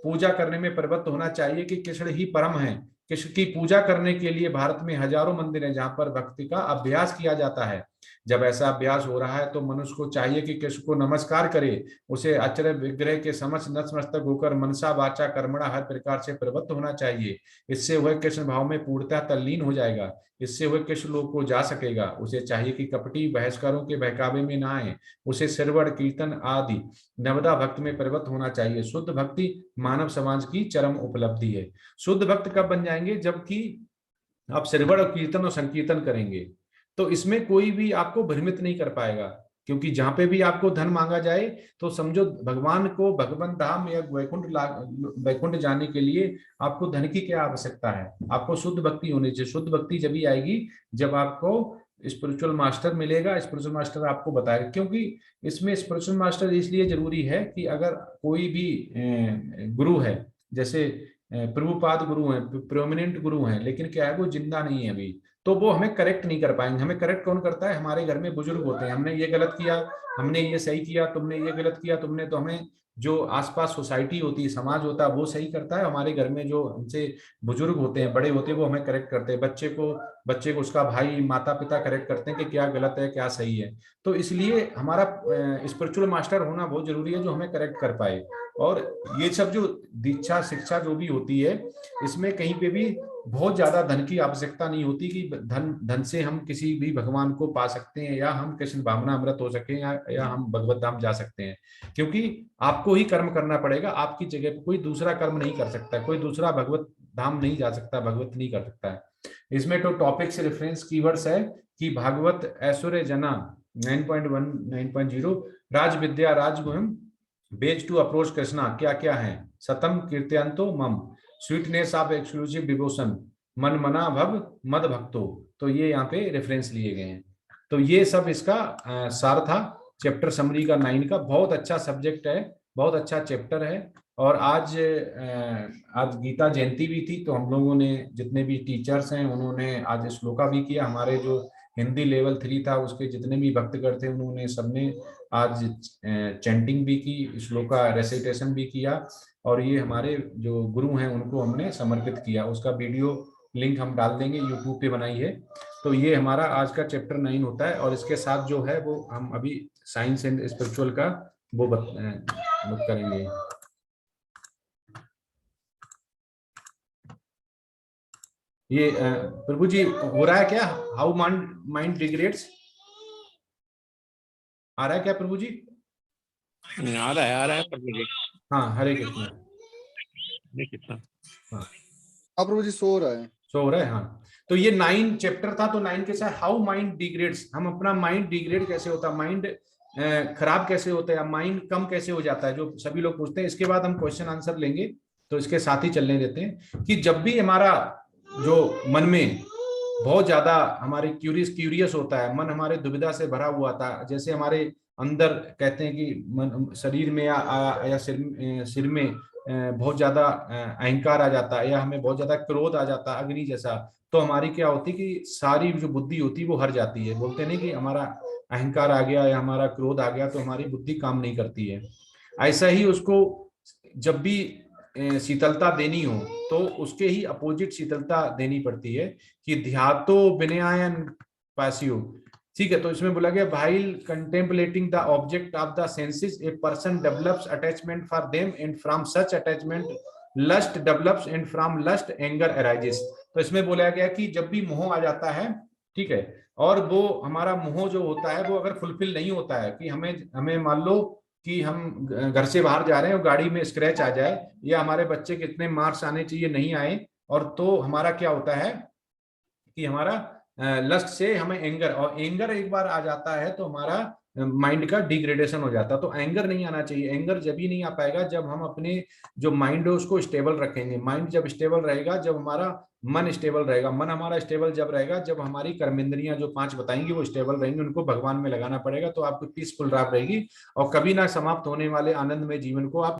S2: पूजा करने में प्रवृत्त होना चाहिए कि कृष्ण ही परम है। कृष्ण की पूजा करने के लिए भारत में हजारों मंदिर हैं जहां पर भक्ति का अभ्यास किया जाता है। जब ऐसा अभ्यास हो रहा है तो मनुष्य को चाहिए कि कृष्ण को नमस्कार करे, उसे अचर विग्रह के समक्ष नतमस्तक होकर मनसा वाचा कर्मणा हर प्रकार से प्रवृत्त होना चाहिए। इससे वह कृष्ण भाव में पूर्णतः तल्लीन हो जाएगा। इससे वह कृष्ण लोक को जा सकेगा। उसे चाहिए कि कपटी बहसकारों के बहकावे में ना आए। उसे श्रवण कीर्तन आदि नवदा भक्त में प्रवृत्त होना चाहिए। शुद्ध भक्ति मानव समाज की चरम उपलब्धि है। शुद्ध भक्त कब बन जाएंगे? जबकि आप श्रवण और कीर्तन और संकीर्तन करेंगे। तो इसमें कोई भी आपको भ्रमित नहीं कर पाएगा, क्योंकि जहां पे भी आपको धन मांगा जाए तो समझो भगवान को भगवंत धाम या वैकुंठ जाने के लिए आपको धन की क्या आवश्यकता है? आपको शुद्ध भक्ति होनी चाहिए। शुद्ध भक्ति जब ही आएगी जब आपको स्पिरिचुअल मास्टर मिलेगा। स्पिरिचुअल मास्टर आपको बताएगा, क्योंकि इसमें स्पिरिचुअल मास्टर इसलिए जरूरी है कि अगर कोई भी गुरु है, जैसे प्रभुपाद गुरु हैं, प्रोमिनेंट गुरु हैं, लेकिन क्या है वो जिंदा नहीं है अभी, तो वो हमें करेक्ट नहीं कर पाएंगे। हमें करेक्ट कौन करता है? हमारे घर में बुजुर्ग होते हैं। हमने ये गलत किया, हमने ये सही किया, तुमने ये गलत किया, तुमने, तो हमें जो आसपास सोसाइटी होती है, समाज होता है, वो सही करता है। हमारे घर में जो हमसे बुजुर्ग होते हैं, बड़े होते हैं, वो हमें करेक्ट करते हैं। बच्चे को उसका भाई माता पिता करेक्ट करते हैं कि क्या गलत है क्या सही है। तो इसलिए हमारा स्पिरिचुअल मास्टर होना बहुत जरूरी है जो हमें करेक्ट कर पाए। और ये सब जो दीक्षा शिक्षा जो भी होती है, इसमें कहीं पे भी बहुत ज्यादा धन की आवश्यकता नहीं होती कि धन से हम किसी भी भगवान को पा सकते हैं या हम कृष्ण भावना अमृत हो सके या हम भगवत धाम जा सकते हैं। क्योंकि आपको ही कर्म करना पड़ेगा। आपकी जगह पर कोई दूसरा कर्म नहीं कर सकता, कोई दूसरा भगवत धाम नहीं जा सकता, भगवत नहीं कर सकता है। इसमें तो टॉपिक से रेफरेंस कीवर्ड्स है कि भागवत ऐश्वर्य जना 9.1 9.0 राज विद्या राजगुहम बेज टू अप्रोच कृष्णा क्या क्या है, सतम कीर्तयंतो मम, स्वीटनेस ऑफ एक्सक्लूसिव डिवोशन, मन मना भव मद भक्तो। तो ये यहाँ पे रेफरेंस लिए गए हैं। तो ये सब इसका सार था चैप्टर समरी का 9 का। बहुत अच्छा सब्जेक्ट है, बहुत अच्छा चैप्टर है। और आज गीता जयंती भी थी, तो हम लोगों ने जितने भी टीचर्स हैं उन्होंने आज श्लोका भी किया। हमारे जो हिंदी लेवल 3 था, उसके जितने भी भक्तगण थे उन्होंने सबने आज चैंटिंग भी की, श्लोक का रेसिटेशन भी किया, और ये हमारे जो गुरु हैं उनको हमने समर्पित किया। उसका वीडियो लिंक हम डाल देंगे, यूट्यूब पे बनाई है। तो ये हमारा आज का चैप्टर 9 होता है, और इसके साथ जो है वो हम अभी साइंस एंड स्पिरिचुअल का वो करेंगे। ये प्रभु जी हो रहा है क्या? हाउ माइंड डिग्रेड्स, आ रहा है क्या प्रभु जी?
S3: आ रहा है प्रभु जी।
S2: हाँ, हरे कृष्ण।
S3: कितना
S2: हाँ
S4: प्रभु जी सो रहा है,
S2: सो रहा है। हाँ, तो ये 9 चैप्टर था। तो 9 के साथ हाउ माइंड डिग्रेड्स, हम अपना माइंड डिग्रेड कैसे होता है, माइंड खराब कैसे होता है, माइंड कम कैसे हो जाता है, जो सभी लोग पूछते हैं। इसके बाद हम क्वेश्चन आंसर लेंगे, तो इसके साथ ही चलने देते हैं कि जब भी हमारा जो मन में बहुत ज्यादा हमारे क्यूरियस होता है, मन हमारे दुविधा से भरा हुआ था, जैसे हमारे अंदर कहते हैं कि मन शरीर में या सिर में बहुत ज्यादा अहंकार आ जाता है, या हमें बहुत ज्यादा क्रोध आ जाता है अग्नि जैसा, तो हमारी क्या होती कि सारी जो बुद्धि होती है वो हर जाती है। बोलते नहीं कि हमारा अहंकार आ गया या हमारा क्रोध आ गया तो हमारी बुद्धि काम नहीं करती है। ऐसा ही उसको जब भी शीतलता देनी हो तो उसके ही अपोजिट शीतलता देनी पड़ती है, कि ध्यातो विनयायन पास्यो। ठीक है, तो इसमें बोला गया while contemplating the object of the senses a person develops attachment for them, and from such attachment lust develops, and from lust anger arises. तो इसमें बोला गया कि जब भी मोह आ जाता है, ठीक है, और वो हमारा मोह जो होता है वो अगर फुलफिल नहीं होता है, कि हमें मान लो कि हम घर से बाहर जा रहे हैं और गाड़ी में स्क्रैच आ जाए, या हमारे बच्चे कितने मार्क्स आने चाहिए नहीं आए, और तो हमारा क्या होता है कि हमारा लस्ट से हमें एंगर, और एंगर एक बार आ जाता है तो हमारा माइंड का डिग्रेडेशन हो जाता है। तो एंगर नहीं आना चाहिए। एंगर जब ही नहीं आ पाएगा जब हम अपने जो माइंड है उसको स्टेबल रखेंगे। माइंड जब स्टेबल रहेगा, जब हमारा मन स्टेबल रहेगा। मन हमारा स्टेबल जब रहेगा जब हमारी कर्मेंद्रियां जो 5 बताएंगी वो स्टेबल रहेंगी, उनको भगवान में लगाना पड़ेगा, तो आपको पीसफुल लाइफ रहेगी, और कभी ना समाप्त होने वाले आनंद में जीवन को आप